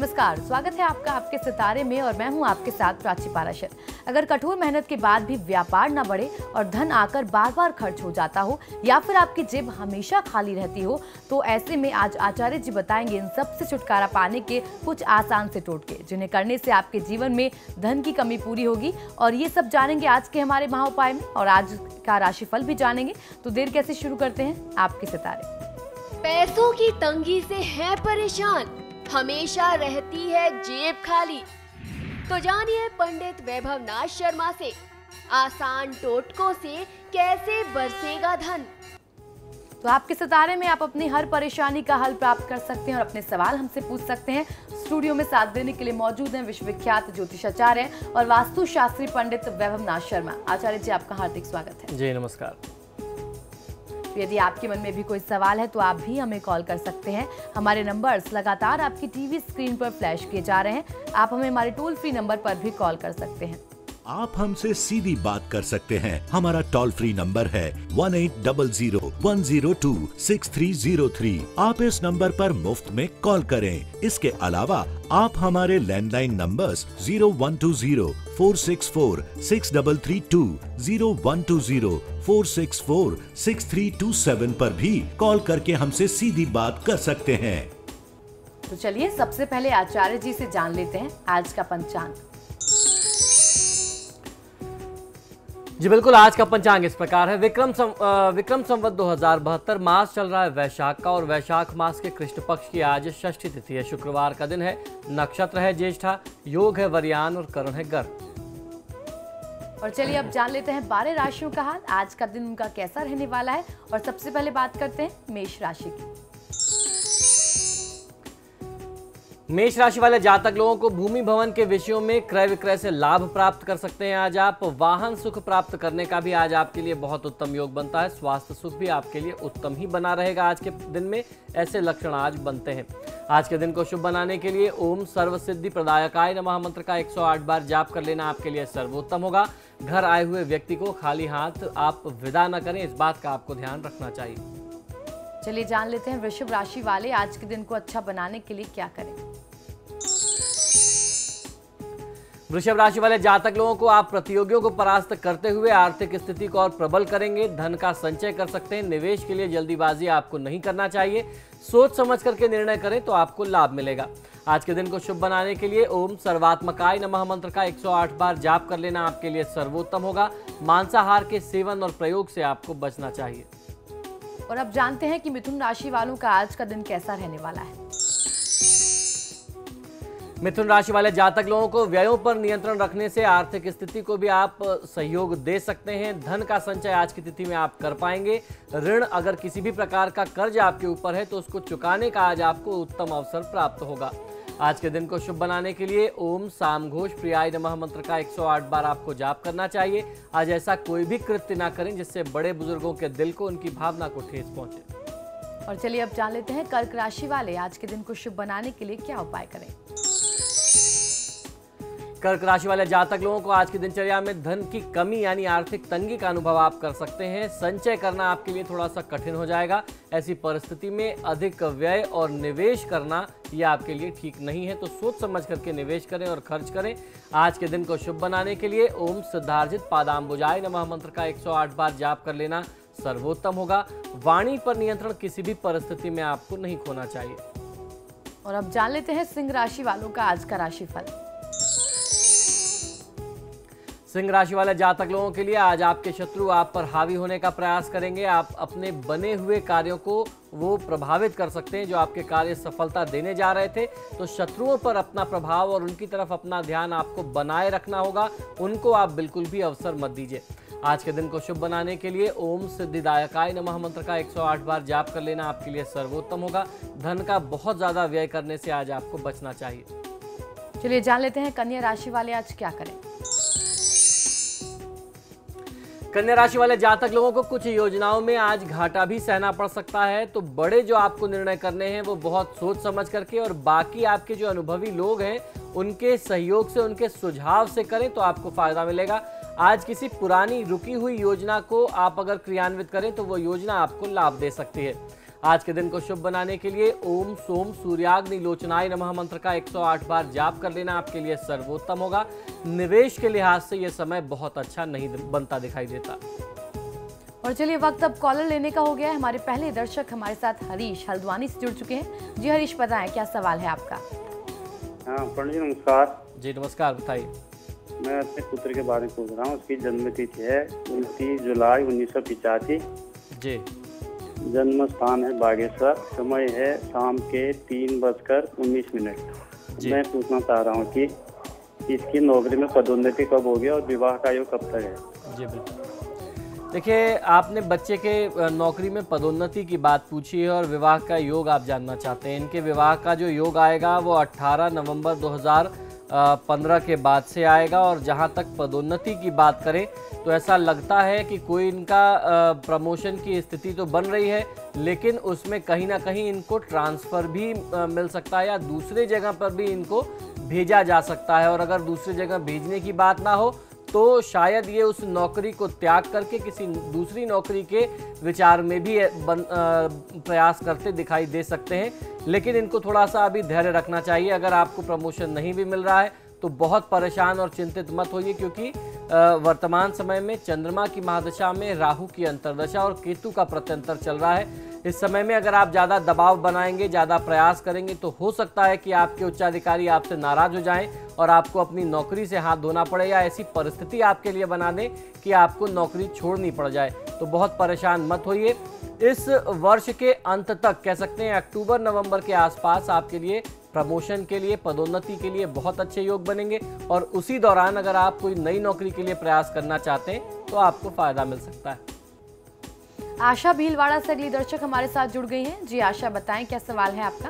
नमस्कार, स्वागत है आपका आपके सितारे में और मैं हूं आपके साथ प्राची पाराशर। अगर कठोर मेहनत के बाद भी व्यापार न बढ़े और धन आकर बार बार खर्च हो जाता हो या फिर आपकी जेब हमेशा खाली रहती हो, तो ऐसे में आज आचार्य जी बताएंगे इन सब से छुटकारा पाने के कुछ आसान से टोटके, जिन्हें करने से आपके जीवन में धन की कमी पूरी होगी। और ये सब जानेंगे आज के हमारे महाउपाय में और आज का राशिफल भी जानेंगे। तो देर कैसे शुरू करते हैं आपके सितारे। पैसों की तंगी से है परेशान, हमेशा रहती है जेब खाली। तो जानिए पंडित वैभव नाथ शर्मा से आसान टोटकों से कैसे बरसेगा धन। तो आपके सितारे में आप अपनी हर परेशानी का हल प्राप्त कर सकते हैं और अपने सवाल हमसे पूछ सकते हैं। स्टूडियो में साथ देने के लिए मौजूद हैं विश्वविख्यात ज्योतिषाचार्य और वास्तु शास्त्री पंडित वैभव नाथ शर्मा। आचार्य जी, आपका हार्दिक स्वागत है। जी नमस्कार। यदि आपके मन में भी कोई सवाल है तो आप भी हमें कॉल कर सकते हैं। हमारे नंबर्स लगातार आपकी टीवी स्क्रीन पर फ्लैश किए जा रहे हैं। आप हमें हमारे टोल फ्री नंबर पर भी कॉल कर सकते हैं। आप हमसे सीधी बात कर सकते हैं। हमारा टोल फ्री नंबर है 1800-102-6303। आप इस नंबर पर मुफ्त में कॉल करें। इसके अलावा आप हमारे लैंडलाइन नंबर्स 0120-464-6332, 0120-464-6327 पर भी कॉल करके हमसे सीधी बात कर सकते हैं। तो चलिए सबसे पहले आचार्य जी से जान लेते हैं आज का पंचांग। जी बिल्कुल, आज का पंचांग इस प्रकार है। विक्रम संवत 2072 मास चल रहा है वैशाख का और वैशाख मास के कृष्ण पक्ष की आज षष्ठी तिथि है। शुक्रवार का दिन है। नक्षत्र है ज्येष्ठा, योग है वरियान और करण है गर्भ। और चलिए अब जान लेते हैं 12 राशियों का हाल। आज का दिन उनका कैसा रहने वाला है। और सबसे पहले बात करते हैं मेष राशि की। मेष राशि वाले जातक लोगों को भूमि भवन के विषयों में क्रय विक्रय से लाभ प्राप्त कर सकते हैं। आज आप वाहन सुख प्राप्त करने का भी आज आपके लिए बहुत उत्तम योग बनता है। स्वास्थ्य सुख भी आपके लिए उत्तम ही बना रहेगा। आज के दिन में ऐसे लक्षण आज बनते हैं। आज के दिन को शुभ बनाने के लिए ओम सर्व सिद्धि प्रदायकाय नमः मंत्र का 108 बार जाप कर लेना आपके लिए सर्वोत्तम होगा। घर आए हुए व्यक्ति को खाली हाथ आप विदा न करें, इस बात का आपको ध्यान रखना चाहिए। चलिए जान लेते हैं वृषभ राशि वाले आज के दिन को अच्छा बनाने के लिए क्या करें। वृषभ राशि वाले जातक लोगों को आप प्रतियोगियों को परास्त करते हुए आर्थिक स्थिति को और प्रबल करेंगे। धन का संचय कर सकते हैं। निवेश के लिए जल्दीबाजी आपको नहीं करना चाहिए। सोच समझ करके निर्णय करें तो आपको लाभ मिलेगा। आज के दिन को शुभ बनाने के लिए ओम सर्वात्मकाय नमः मंत्र का 108 बार जाप कर लेना आपके लिए सर्वोत्तम होगा। मांसाहार के सेवन और प्रयोग से आपको बचना चाहिए। और अब जानते हैं कि मिथुन राशि वालों का आज का दिन कैसा रहने वाला है। मिथुन राशि वाले जातक लोगों को व्ययों पर नियंत्रण रखने से आर्थिक स्थिति को भी आप सहयोग दे सकते हैं। धन का संचय आज की तिथि में आप कर पाएंगे। ऋण अगर किसी भी प्रकार का कर्ज आपके ऊपर है तो उसको चुकाने का आज आपको उत्तम अवसर प्राप्त होगा। आज के दिन को शुभ बनाने के लिए ओम सामघोष प्रियाय नमः मंत्र का 108 बार आपको जाप करना चाहिए। आज ऐसा कोई भी कृत्य ना करें जिससे बड़े बुजुर्गों के दिल को, उनकी भावना को ठेस पहुंचे। और चलिए अब जान लेते हैं कर्क राशि वाले आज के दिन को शुभ बनाने के लिए क्या उपाय करें। कर्क राशि वाले जातक लोगों को आज की दिनचर्या में धन की कमी यानी आर्थिक तंगी का अनुभव आप कर सकते हैं। संचय करना आपके लिए थोड़ा सा कठिन हो जाएगा। ऐसी परिस्थिति में अधिक व्यय और निवेश करना यह आपके लिए ठीक नहीं है, तो सोच समझ करके निवेश करें और खर्च करें। आज के दिन को शुभ बनाने के लिए ओम सिद्धार्जित पादाम्बुजाय नमः मंत्र का 108 बार जाप कर लेना सर्वोत्तम होगा। वाणी पर नियंत्रण किसी भी परिस्थिति में आपको नहीं खोना चाहिए। और अब जान लेते हैं सिंह राशि वालों का आज का राशिफल। सिंह राशि वाले जातक लोगों के लिए आज आपके शत्रु आप पर हावी होने का प्रयास करेंगे। आप अपने बने हुए कार्यों को वो प्रभावित कर सकते हैं जो आपके कार्य सफलता देने जा रहे थे। तो शत्रुओं पर अपना प्रभाव और उनकी तरफ अपना ध्यान आपको बनाए रखना होगा। उनको आप बिल्कुल भी अवसर मत दीजिए। आज के दिन को शुभ बनाने के लिए ओम सिद्धिदायकाय नमः मंत्र का 108 बार जाप कर लेना आपके लिए सर्वोत्तम होगा। धन का बहुत ज्यादा व्यय करने से आज आपको बचना चाहिए। चलिए जान लेते हैं कन्या राशि वाले आज क्या करें। कन्या राशि वाले जातक लोगों को कुछ योजनाओं में आज घाटा भी सहना पड़ सकता है। तो बड़े जो आपको निर्णय करने हैं वो बहुत सोच समझ करके और बाकी आपके जो अनुभवी लोग हैं उनके सहयोग से, उनके सुझाव से करें तो आपको फायदा मिलेगा। आज किसी पुरानी रुकी हुई योजना को आप अगर क्रियान्वित करें तो वो योजना आपको लाभ दे सकती है। आज के दिन को शुभ बनाने के लिए ओम सोम सूर्याग्नि लोचनाय नमः मंत्र का 108 बार जाप कर लेना आपके लिए सर्वोत्तम होगा। निवेश के लिहाज से यह समय बहुत अच्छा नहीं बनता दिखाई देता। और चलिए वक्त अब कॉलर लेने का हो गया है। हमारे पहले दर्शक हमारे साथ हरीश हल्द्वानी से जुड़ चुके हैं। जी हरीश, बताएं क्या सवाल है आपका। हाँ पंडित जी नमस्कार। जी नमस्कार, बताइए। मैं अपने पुत्र के बारे में पूछ रहा हूँ। उसकी जन्म तिथि है 29 जुलाई 1985। जी। जन्म स्थान है बागेश्वर। समय है शाम के 3:19। मैं पूछना चाह रहा हूँ कि इसकी नौकरी में पदोन्नति कब होगी और विवाह का योग कब तक है। जी बिल्कुल। देखिए, आपने बच्चे के नौकरी में पदोन्नति की बात पूछी है और विवाह का योग आप जानना चाहते हैं। इनके विवाह का जो योग आएगा वो 18 नवंबर 2015 के बाद से आएगा। और जहां तक पदोन्नति की बात करें तो ऐसा लगता है कि कोई इनका प्रमोशन की स्थिति तो बन रही है, लेकिन उसमें कहीं ना कहीं इनको ट्रांसफ़र भी मिल सकता है या दूसरे जगह पर भी इनको भेजा जा सकता है। और अगर दूसरी जगह भेजने की बात ना हो तो शायद ये उस नौकरी को त्याग करके किसी दूसरी नौकरी के विचार में भी प्रयास करते दिखाई दे सकते हैं। लेकिन इनको थोड़ा सा अभी धैर्य रखना चाहिए। अगर आपको प्रमोशन नहीं भी मिल रहा है तो बहुत परेशान और चिंतित मत होइए, क्योंकि वर्तमान समय में चंद्रमा की महादशा में राहु की अंतर्दशा और केतु का प्रत्यंतर चल रहा है। इस समय में अगर आप ज़्यादा दबाव बनाएंगे, ज़्यादा प्रयास करेंगे तो हो सकता है कि आपके उच्चाधिकारी आपसे नाराज़ हो जाएं और आपको अपनी नौकरी से हाथ धोना पड़े या ऐसी परिस्थिति आपके लिए बना दें कि आपको नौकरी छोड़नी पड़ जाए। तो बहुत परेशान मत होइए। इस वर्ष के अंत तक, कह सकते हैं अक्टूबर नवंबर के आसपास, आपके लिए प्रमोशन के लिए, पदोन्नति के लिए बहुत अच्छे योग बनेंगे। और उसी दौरान अगर आप कोई नई नौकरी के लिए प्रयास करना चाहते हैं तो आपको फायदा मिल सकता है। आशा भीलवाड़ा से अगली दर्शक हमारे साथ जुड़ गई हैं। जी आशा, बताएं क्या सवाल है आपका।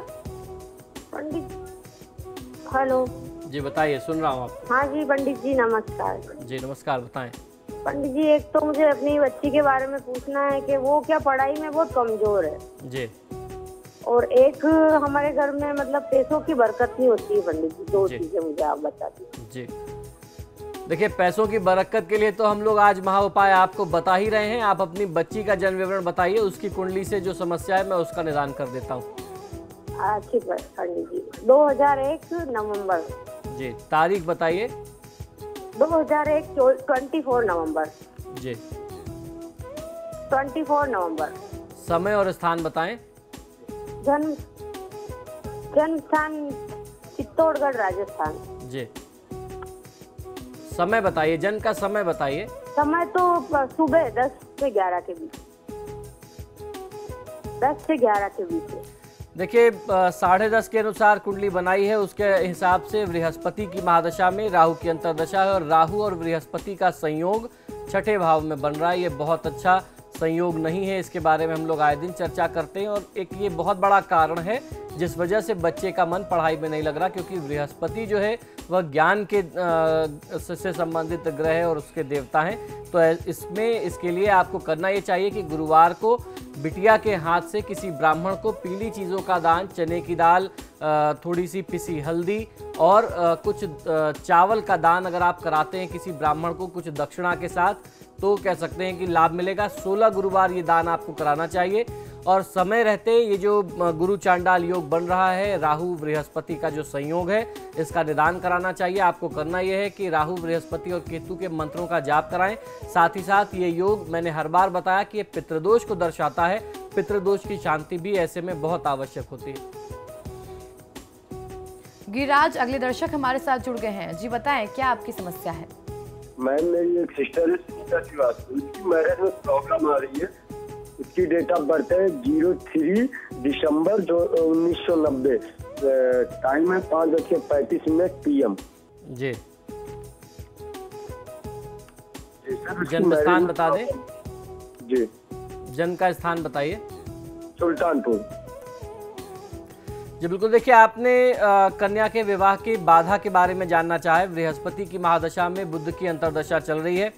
पंडित, हेलो। जी बताइए, सुन रहा हूँ आपको। हाँ जी पंडित जी नमस्कार। जी नमस्कार, बताएं। पंडित जी, एक तो मुझे अपनी बच्ची के बारे में पूछना है कि वो क्या पढ़ाई में बहुत कमजोर है जी। और एक हमारे घर में मतलब पैसों की बरकत नहीं होती है। पंडित जी, दो चीजें मुझे आप बता दीजिए। जी देखिए, पैसों की बरकत के लिए तो हम लोग आज महा उपाय आपको बता ही रहे हैं। आप अपनी बच्ची का जन्म विवरण बताइए, उसकी कुंडली से जो समस्या है मैं उसका निदान कर देता हूँ। ठीक है पंडित जी। 2001 नवंबर। जी, तारीख बताइए। 2001 24 नवंबर। जी, 24 नवंबर। समय और स्थान बताएं। जन्म स्थान चित्तौड़गढ़, राजस्थान। जी, समय बताइए, जन्म का समय बताइए। समय तो सुबह 10 से 11 के बीच। 10 से 11 के बीच। देखिए, 10:30 के अनुसार कुंडली बनाई है, उसके हिसाब से बृहस्पति की महादशा में राहु की अंतर्दशा है और राहु और बृहस्पति का संयोग 6ठे भाव में बन रहा है। ये बहुत अच्छा संयोग नहीं है, इसके बारे में हम लोग आए दिन चर्चा करते हैं। और एक ये बहुत बड़ा कारण है जिस वजह से बच्चे का मन पढ़ाई में नहीं लग रहा, क्योंकि बृहस्पति जो है वह ज्ञान के से संबंधित ग्रह है और उसके देवता हैं। तो इसके लिए आपको करना ये चाहिए कि गुरुवार को बिटिया के हाथ से किसी ब्राह्मण को पीली चीज़ों का दान, चने की दाल, थोड़ी सी पिसी हल्दी और कुछ चावल का दान अगर आप कराते हैं किसी ब्राह्मण को कुछ दक्षिणा के साथ, तो कह सकते हैं कि लाभ मिलेगा। 16 गुरुवार ये दान आपको कराना चाहिए। और समय रहते ये जो गुरु चांडाल योग बन रहा है, राहु बृहस्पति का जो संयोग है, इसका निदान कराना चाहिए। आपको करना यह है कि राहु बृहस्पति और केतु के मंत्रों का जाप कराएं। साथ ही साथ ये योग, मैंने हर बार बताया कि ये पितृदोष को दर्शाता है। पितृदोष की शांति भी ऐसे में बहुत आवश्यक होती है। गिरिराज अगले दर्शक हमारे साथ जुड़ गए हैं। जी बताएं क्या आपकी समस्या है। मैम, मेरी एक सिस्टर है सुनीता श्रीवास्तव, उसकी मैरिज में प्रॉब्लम आ रही है। उसकी डेट ऑफ बर्थ है 03 दिसंबर 1990। टाइम है 5:35 PM। जी, जन्म स्थान बता दें। जी, जन्म का स्थान बताइए। सुल्तानपुर। जी बिल्कुल। देखिए, आपने कन्या के विवाह की बाधा के बारे में जानना चाहे। बृहस्पति की महादशा में बुध की अंतर्दशा चल रही है।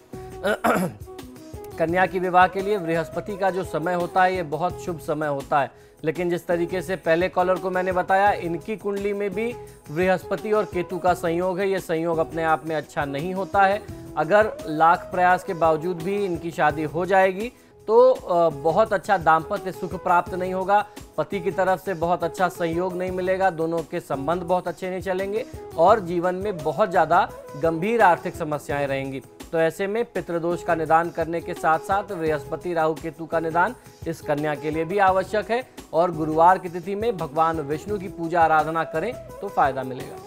कन्या की विवाह के लिए बृहस्पति का जो समय होता है ये बहुत शुभ समय होता है, लेकिन जिस तरीके से पहले कॉलर को मैंने बताया, इनकी कुंडली में भी बृहस्पति और केतु का संयोग है। ये संयोग अपने आप में अच्छा नहीं होता है। अगर लाख प्रयास के बावजूद भी इनकी शादी हो जाएगी तो बहुत अच्छा दाम्पत्य सुख प्राप्त नहीं होगा, पति की तरफ से बहुत अच्छा सहयोग नहीं मिलेगा, दोनों के संबंध बहुत अच्छे नहीं चलेंगे और जीवन में बहुत ज़्यादा गंभीर आर्थिक समस्याएं रहेंगी। तो ऐसे में पितृदोष का निदान करने के साथ साथ बृहस्पति राहु केतु का निदान इस कन्या के लिए भी आवश्यक है और गुरुवार की तिथि में भगवान विष्णु की पूजा आराधना करें तो फायदा मिलेगा।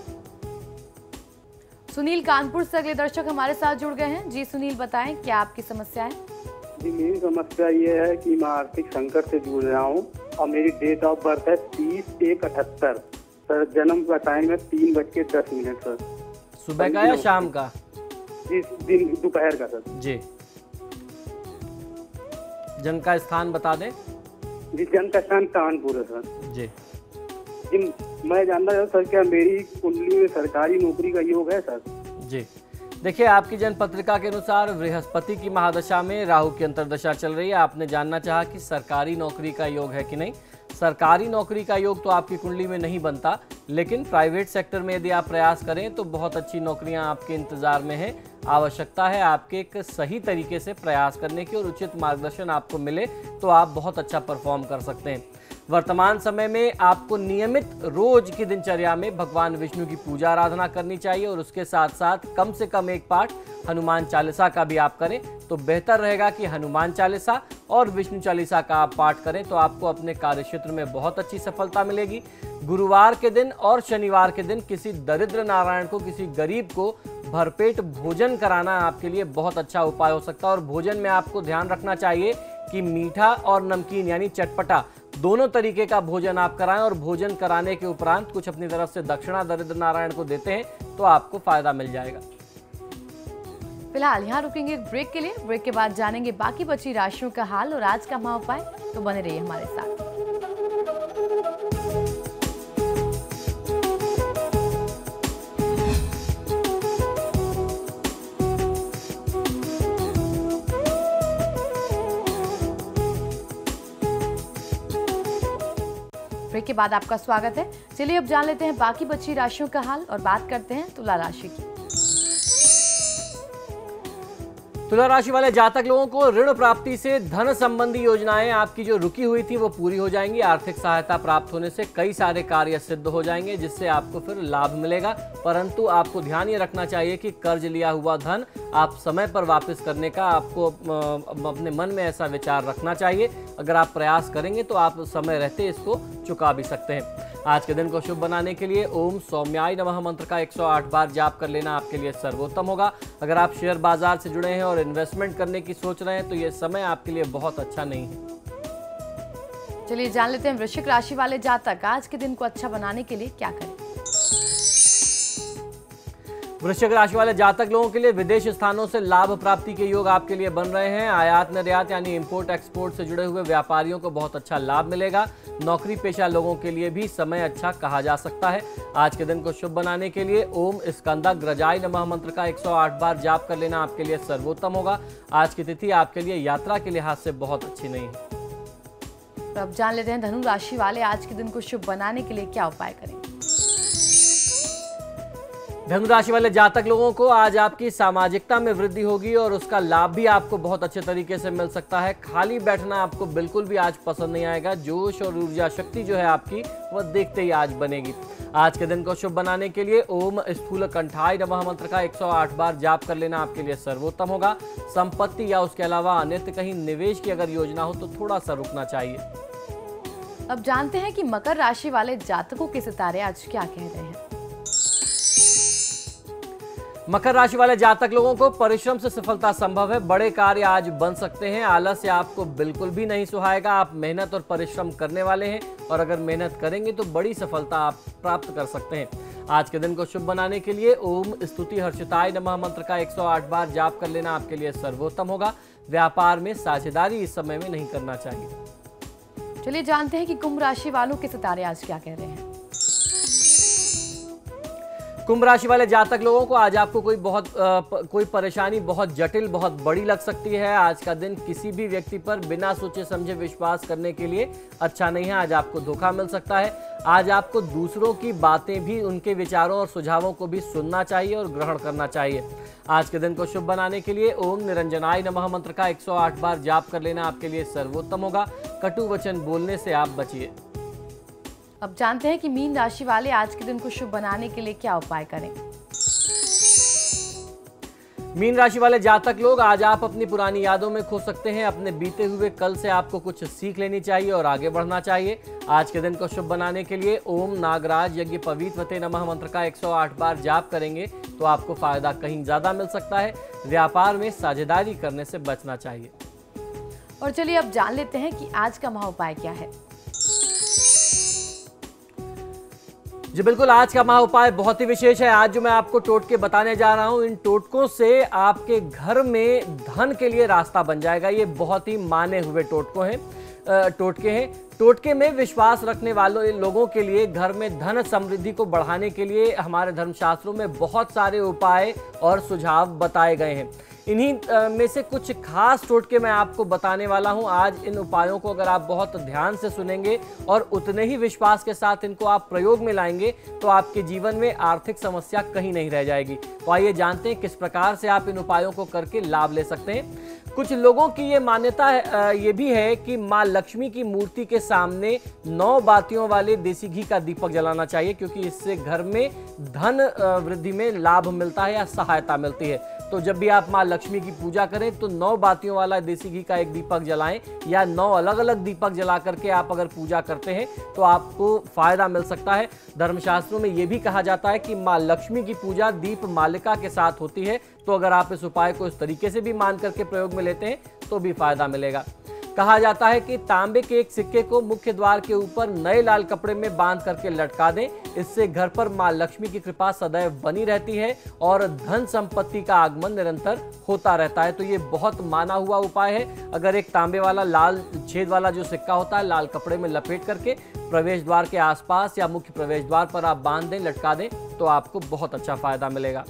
सुनील कानपुर से अगले दर्शक हमारे साथ जुड़ गए हैं। जी सुनील, बताएं क्या आपकी समस्या है? जी मेरी समस्या ये है कि मैं आर्थिक संकट से जूझ रहा हूँ और मेरी डेट ऑफ बर्थ है 30/1/78। सर जन्म का टाइम है 3:10 सर। सुबह का या शाम का? जी दिन दोपहर का सर। जी जन्म का स्थान बता दें। जी जन्म का स्थान कानपुर है सर। जी जी मैं जानना चाहता सर क्या मेरी कुंडली में सरकारी नौकरी का योग है सर? जी देखिए, आपकी जन्म पत्रिका के अनुसार बृहस्पति की महादशा में राहु की अंतर्दशा चल रही है। आपने जानना चाहा कि सरकारी नौकरी का योग है कि नहीं। सरकारी नौकरी का योग तो आपकी कुंडली में नहीं बनता, लेकिन प्राइवेट सेक्टर में यदि आप प्रयास करें तो बहुत अच्छी नौकरियां आपके इंतजार में हैं। आवश्यकता है आपके एक सही तरीके से प्रयास करने की और उचित मार्गदर्शन आपको मिले तो आप बहुत अच्छा परफॉर्म कर सकते हैं। वर्तमान समय में आपको नियमित रोज की दिनचर्या में भगवान विष्णु की पूजा आराधना करनी चाहिए और उसके साथ साथ कम से कम एक पाठ हनुमान चालीसा का भी आप करें तो बेहतर रहेगा कि हनुमान चालीसा और विष्णु चालीसा का आप पाठ करें तो आपको अपने कार्य क्षेत्र में बहुत अच्छी सफलता मिलेगी। गुरुवार के दिन और शनिवार के दिन किसी दरिद्र नारायण को, किसी गरीब को भरपेट भोजन कराना आपके लिए बहुत अच्छा उपाय हो सकता है। और भोजन में आपको ध्यान रखना चाहिए कि मीठा और नमकीन यानी चटपटा दोनों तरीके का भोजन आप कराएं और भोजन कराने के उपरांत कुछ अपनी तरफ से दक्षिणा दरिद्र नारायण को देते हैं तो आपको फायदा मिल जाएगा। फिलहाल यहाँ रुकेंगे एक ब्रेक के लिए। ब्रेक के बाद जानेंगे बाकी बची राशियों का हाल और आज का महाउपाय। तो बने रहिए हमारे साथ। ब्रेक के बाद आपका स्वागत है। चलिए अब जान लेते हैं बाकी बची राशियों का हाल और बात करते हैं तुला राशि की। तुला राशि वाले जातक लोगों को ऋण प्राप्ति से धन संबंधी योजनाएं आपकी जो रुकी हुई थी वो पूरी हो जाएंगी। आर्थिक सहायता प्राप्त होने से कई सारे कार्य सिद्ध हो जाएंगे जिससे आपको फिर लाभ मिलेगा। परंतु आपको ध्यान ये रखना चाहिए कि कर्ज लिया हुआ धन आप समय पर वापस करने का आपको अपने मन में ऐसा विचार रखना चाहिए। अगर आप प्रयास करेंगे तो आप समय रहते इसको चुका भी सकते हैं। आज के दिन को शुभ बनाने के लिए ओम सौम्याय नमः मंत्र का 108 बार जाप कर लेना आपके लिए सर्वोत्तम होगा। अगर आप शेयर बाजार से जुड़े हैं और इन्वेस्टमेंट करने की सोच रहे हैं तो ये समय आपके लिए बहुत अच्छा नहीं है। चलिए जान लेते हैं वृश्चिक राशि वाले जातक आज के दिन को अच्छा बनाने के लिए क्या करें। वृश्चिक राशि वाले जातक लोगों के लिए विदेश स्थानों से लाभ प्राप्ति के योग आपके लिए बन रहे हैं। आयात निर्यात यानी इंपोर्ट एक्सपोर्ट से जुड़े हुए व्यापारियों को बहुत अच्छा लाभ मिलेगा। नौकरी पेशा लोगों के लिए भी समय अच्छा कहा जा सकता है। आज के दिन को शुभ बनाने के लिए ओम स्कंदाग्रजाय नमः मंत्र का 108 बार जाप कर लेना आपके लिए सर्वोत्तम होगा। आज की तिथि आपके लिए यात्रा के लिहाज से बहुत अच्छी नहीं है। तो अब जान लेते हैं धनु राशि वाले आज के दिन को शुभ बनाने के लिए क्या उपाय करें। धनु राशि वाले जातक लोगों को आज आपकी सामाजिकता में वृद्धि होगी और उसका लाभ भी आपको बहुत अच्छे तरीके से मिल सकता है। खाली बैठना आपको बिल्कुल भी आज पसंद नहीं आएगा। जोश और ऊर्जा शक्ति जो है आपकी वह देखते ही आज बनेगी। आज के दिन को शुभ बनाने के लिए ओम स्थूल कंठाय नमः मंत्र का 108 बार जाप कर लेना आपके लिए सर्वोत्तम होगा। संपत्ति या उसके अलावा अन्यत्र कहीं निवेश की अगर योजना हो तो थोड़ा सा रुकना चाहिए। अब जानते हैं कि मकर राशि वाले जातकों के सितारे आज क्या कह रहे हैं। मकर राशि वाले जातक लोगों को परिश्रम से सफलता संभव है। बड़े कार्य आज बन सकते हैं। आलस्य आपको बिल्कुल भी नहीं सुहाएगा। आप मेहनत और परिश्रम करने वाले हैं और अगर मेहनत करेंगे तो बड़ी सफलता आप प्राप्त कर सकते हैं। आज के दिन को शुभ बनाने के लिए ओम स्तुति हर्षिताय नमः मंत्र का 108 बार जाप कर लेना आपके लिए सर्वोत्तम होगा। व्यापार में साझेदारी इस समय में नहीं करना चाहिए। चलिए जानते हैं कि कुंभ राशि वालों के सितारे आज क्या कह रहे हैं। कुंभ राशि वाले जातक लोगों को आज आपको कोई परेशानी बहुत जटिल, बहुत बड़ी लग सकती है। आज का दिन किसी भी व्यक्ति पर बिना सोचे समझे विश्वास करने के लिए अच्छा नहीं है। आज आपको धोखा मिल सकता है। आज आपको दूसरों की बातें भी, उनके विचारों और सुझावों को भी सुनना चाहिए और ग्रहण करना चाहिए। आज के दिन को शुभ बनाने के लिए ओम निरंजनाय नमः मंत्र का 108 बार जाप कर लेना आपके लिए सर्वोत्तम होगा। कटु वचन बोलने से आप बचिए। अब जानते हैं कि मीन राशि वाले आज के दिन को शुभ बनाने के लिए क्या उपाय करें। मीन राशि वाले जातक लोग, आज आप अपनी पुरानी यादों में खो सकते हैं। अपने बीते हुए कल से आपको कुछ सीख लेनी चाहिए और आगे बढ़ना चाहिए। आज के दिन को शुभ बनाने के लिए ओम नागराज यज्ञ पवित्रते नमः मंत्र का 108 बार जाप करेंगे तो आपको फायदा कहीं ज्यादा मिल सकता है। व्यापार में साझेदारी करने से बचना चाहिए। और चलिए अब जान लेते हैं कि आज का महा उपाय क्या है। जी बिल्कुल, आज का महा उपाय बहुत ही विशेष है। आज जो मैं आपको टोटके बताने जा रहा हूं, इन टोटकों से आपके घर में धन के लिए रास्ता बन जाएगा। ये बहुत ही माने हुए टोटके हैं। टोटके में विश्वास रखने वालों लोगों के लिए घर में धन समृद्धि को बढ़ाने के लिए हमारे धर्मशास्त्रों में बहुत सारे उपाय और सुझाव बताए गए हैं। इन्हीं में से कुछ खास टोटके मैं आपको बताने वाला हूं। आज इन उपायों को अगर आप बहुत ध्यान से सुनेंगे और उतने ही विश्वास के साथ इनको आप प्रयोग में लाएंगे तो आपके जीवन में आर्थिक समस्या कहीं नहीं रह जाएगी। तो आइए जानते हैं किस प्रकार से आप इन उपायों को करके लाभ ले सकते हैं। कुछ लोगों की ये मान्यता है, ये भी है कि माँ लक्ष्मी की मूर्ति के सामने 9 बातियों वाले देसी घी का दीपक जलाना चाहिए, क्योंकि इससे घर में धन वृद्धि में लाभ मिलता है या सहायता मिलती है। तो जब भी आप माँ लक्ष्मी की पूजा करें तो 9 बातियों वाला देसी घी का एक दीपक जलाएं, या 9 अलग अलग दीपक जला करके आप अगर पूजा करते हैं तो आपको फायदा मिल सकता है। धर्मशास्त्रों में यह भी कहा जाता है कि माँ लक्ष्मी की पूजा दीप मालिका के साथ होती है। तो अगर आप इस उपाय को इस तरीके से भी मान करके प्रयोग में लेते हैं तो भी फायदा मिलेगा। कहा जाता है कि तांबे के एक सिक्के को मुख्य द्वार के ऊपर नए लाल कपड़े में बांध करके लटका दें। इससे घर पर मां लक्ष्मी की कृपा सदैव बनी रहती है और धन संपत्ति का आगमन निरंतर होता रहता है। तो ये बहुत माना हुआ उपाय है। अगर एक तांबे वाला लाल छेद वाला जो सिक्का होता है लाल कपड़े में लपेट करके प्रवेश द्वार के आसपास या मुख्य प्रवेश द्वार पर आप बांध दें, लटका दें, तो आपको बहुत अच्छा फायदा मिलेगा।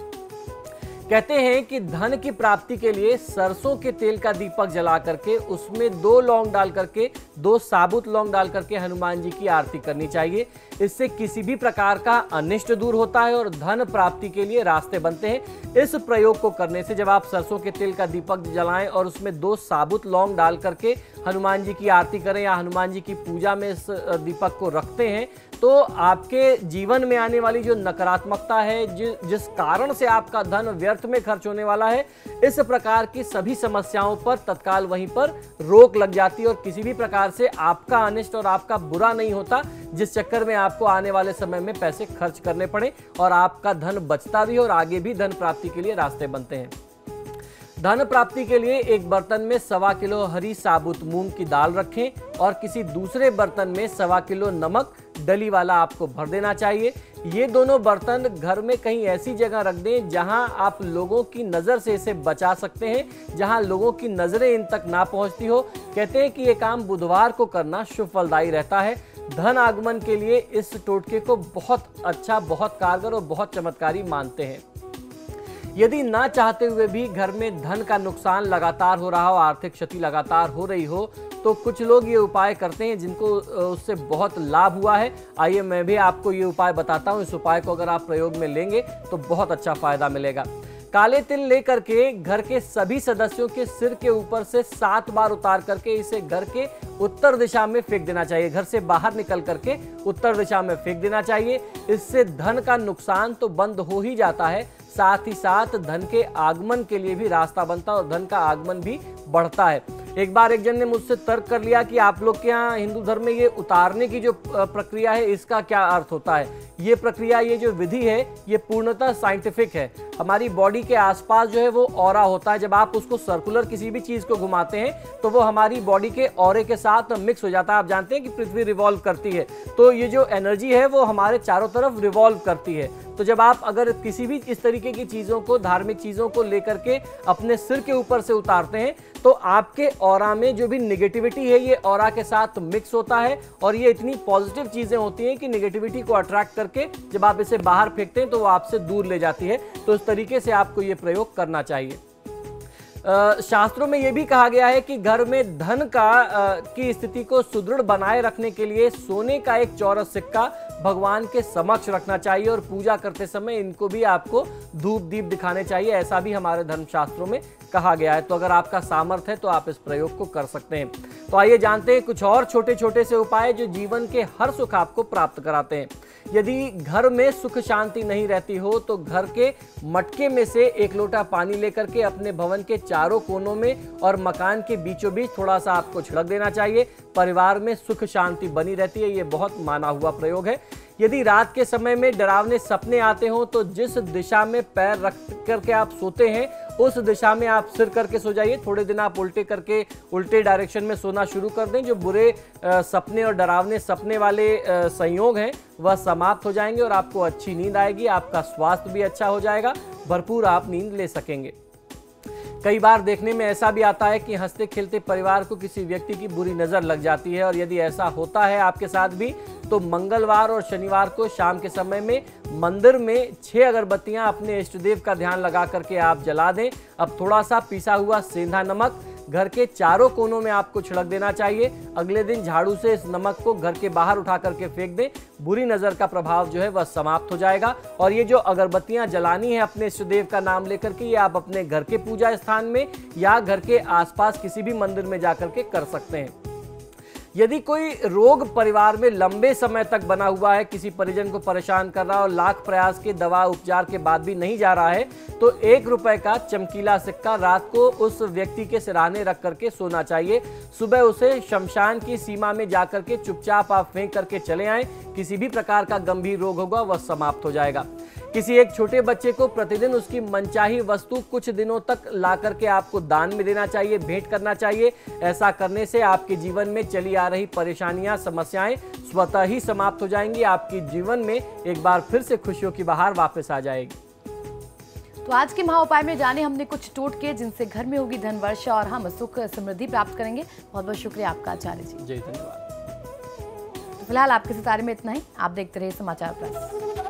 कहते हैं कि धन की प्राप्ति के लिए सरसों के तेल का दीपक जला करके उसमें 2 लौंग डाल करके 2 साबुत लौंग डाल करके हनुमान जी की आरती करनी चाहिए। इससे किसी भी प्रकार का अनिष्ट दूर होता है और धन प्राप्ति के लिए रास्ते बनते हैं। इस प्रयोग को करने से जब आप सरसों के तेल का दीपक जलाएं और उसमें 2 साबुत लौंग डाल करके हनुमान जी की आरती करें या हनुमान जी की पूजा में इस दीपक को रखते हैं, तो आपके जीवन में आने वाली जो नकारात्मकता है, जिस कारण से आपका धन व्यर्थ में खर्च होने वाला है, इस प्रकार की सभी समस्याओं पर तत्काल वहीं पर रोक लग जाती है और किसी भी प्रकार से आपका अनिष्ट और आपका बुरा नहीं होता, जिस चक्कर में आपको आने वाले समय में पैसे खर्च करने पड़े और आपका धन बचता भी और आगे भी धन प्राप्ति के लिए रास्ते बनते हैं। धन प्राप्ति के लिए एक बर्तन में 1.25 किलो हरी साबुत मूंग की दाल रखें और किसी दूसरे बर्तन में 1.25 किलो नमक डली वाला आपको भर देना चाहिए। ये दोनों बर्तन घर में कहीं ऐसी जगह रख दें जहां आप लोगों की नज़र से इसे बचा सकते हैं, जहां लोगों की नज़रें इन तक ना पहुंचती हो। कहते हैं कि ये काम बुधवार को करना शुभ फलदायी रहता है। धन आगमन के लिए इस टोटके को बहुत अच्छा, बहुत कारगर और बहुत चमत्कारी मानते हैं। यदि ना चाहते हुए भी घर में धन का नुकसान लगातार हो रहा हो, आर्थिक क्षति लगातार हो रही हो, तो कुछ लोग ये उपाय करते हैं जिनको उससे बहुत लाभ हुआ है। आइए मैं भी आपको ये उपाय बताता हूँ। इस उपाय को अगर आप प्रयोग में लेंगे तो बहुत अच्छा फायदा मिलेगा। काले तिल लेकर के घर के सभी सदस्यों के सिर के ऊपर से 7 बार उतार करके इसे घर के उत्तर दिशा में फेंक देना चाहिए। घर से बाहर निकल करके उत्तर दिशा में फेंक देना चाहिए। इससे धन का नुकसान तो बंद हो ही जाता है, साथ ही साथ धन के आगमन के लिए भी रास्ता बनता है और धन का आगमन भी बढ़ता है। एक बार एक जन ने मुझसे तर्क कर लिया कि आप लोग के यहाँ हिंदू धर्म में ये उतारने की जो प्रक्रिया है इसका क्या अर्थ होता है। ये प्रक्रिया, ये जो विधि है, ये पूर्णतः साइंटिफिक है। हमारी बॉडी के आसपास जो है वो ऑरा होता है। जब आप उसको सर्कुलर किसी भी चीज को घुमाते हैं तो वो हमारी बॉडी के ऑरे के साथ मिक्स हो जाता है। आप जानते हैं कि पृथ्वी रिवॉल्व करती है, तो ये जो एनर्जी है वो हमारे चारों तरफ रिवॉल्व करती है। तो जब आप अगर किसी भी इस तरीके की चीज़ों को, धार्मिक चीज़ों को लेकर के अपने सिर के ऊपर से उतारते हैं तो आपके ऑरा में जो भी निगेटिविटी है ये ऑरा के साथ मिक्स होता है और ये इतनी पॉजिटिव चीज़ें होती हैं कि निगेटिविटी को अट्रैक्ट करके जब आप इसे बाहर फेंकते हैं तो वो आपसे दूर ले जाती है। तो इस तरीके से आपको ये प्रयोग करना चाहिए। शास्त्रों में यह भी कहा गया है कि घर में धन की स्थिति को सुदृढ़ बनाए रखने के लिए सोने का एक चौरस सिक्का भगवान के समक्ष रखना चाहिए और पूजा करते समय इनको भी आपको धूप दीप दिखाने चाहिए, ऐसा भी हमारे धर्मशास्त्रों में कहा गया है। तो अगर आपका सामर्थ्य है तो आप इस प्रयोग को कर सकते हैं। तो आइए जानते हैं कुछ और छोटे छोटे से उपाय जो जीवन के हर सुख आपको प्राप्त कराते हैं। यदि घर में सुख शांति नहीं रहती हो तो घर के मटके में से एक लोटा पानी लेकर के अपने भवन के चारों कोनों में और मकान के बीचों बीच थोड़ा सा आपको छिड़क देना चाहिए। परिवार में सुख शांति बनी रहती है। ये बहुत माना हुआ प्रयोग है। यदि रात के समय में डरावने सपने आते हो तो जिस दिशा में पैर रख करके आप सोते हैं उस दिशा में आप सिर करके सो जाइए। थोड़े दिन आप उल्टे करके उल्टे डायरेक्शन में सोना शुरू कर दें। जो बुरे सपने और डरावने सपने वाले संयोग हैं वह समाप्त हो जाएंगे और आपको अच्छी नींद आएगी। आपका स्वास्थ्य भी अच्छा हो जाएगा, भरपूर आप नींद ले सकेंगे। कई बार देखने में ऐसा भी आता है कि हंसते खेलते परिवार को किसी व्यक्ति की बुरी नजर लग जाती है और यदि ऐसा होता है आपके साथ भी तो मंगलवार और शनिवार को शाम के समय में मंदिर में 6 अगरबत्तियां अपने इष्ट देव का ध्यान लगा करके आप जला दें। अब थोड़ा सा पिसा हुआ सेंधा नमक घर के चारों कोनों में आपको छिड़क देना चाहिए। अगले दिन झाड़ू से इस नमक को घर के बाहर उठा करके फेंक दें। बुरी नजर का प्रभाव जो है वह समाप्त हो जाएगा। और ये जो अगरबत्तियां जलानी है अपने इष्ट देव का नाम लेकर के, ये आप अपने घर के पूजा स्थान में या घर के आसपास किसी भी मंदिर में जाकर के कर सकते हैं। यदि कोई रोग परिवार में लंबे समय तक बना हुआ है, किसी परिजन को परेशान कर रहा है और लाख प्रयास के दवा उपचार के बाद भी नहीं जा रहा है तो 1 रुपए का चमकीला सिक्का रात को उस व्यक्ति के सिरहाने रख करके सोना चाहिए। सुबह उसे शमशान की सीमा में जाकर के चुपचाप आप फेंक करके चले आएं। किसी भी प्रकार का गंभीर रोग होगा वह समाप्त हो जाएगा। किसी एक छोटे बच्चे को प्रतिदिन उसकी मनचाही वस्तु कुछ दिनों तक ला करके आपको दान में देना चाहिए, भेंट करना चाहिए। ऐसा करने से आपके जीवन में चली आ रही परेशानियां, समस्याएं स्वतः ही समाप्त हो जाएंगी। आपके जीवन में एक बार फिर से खुशियों की बहार वापस आ जाएगी। तो आज के महा उपाय में जाने हमने कुछ टोटके जिनसे घर में होगी धन वर्षा और हम सुख समृद्धि प्राप्त करेंगे। बहुत बहुत शुक्रिया आपका आचार्य जी। जय धन्यवाद। तो फिलहाल आपके सितारे में इतना ही। आप देखते रहिए समाचार प्लस।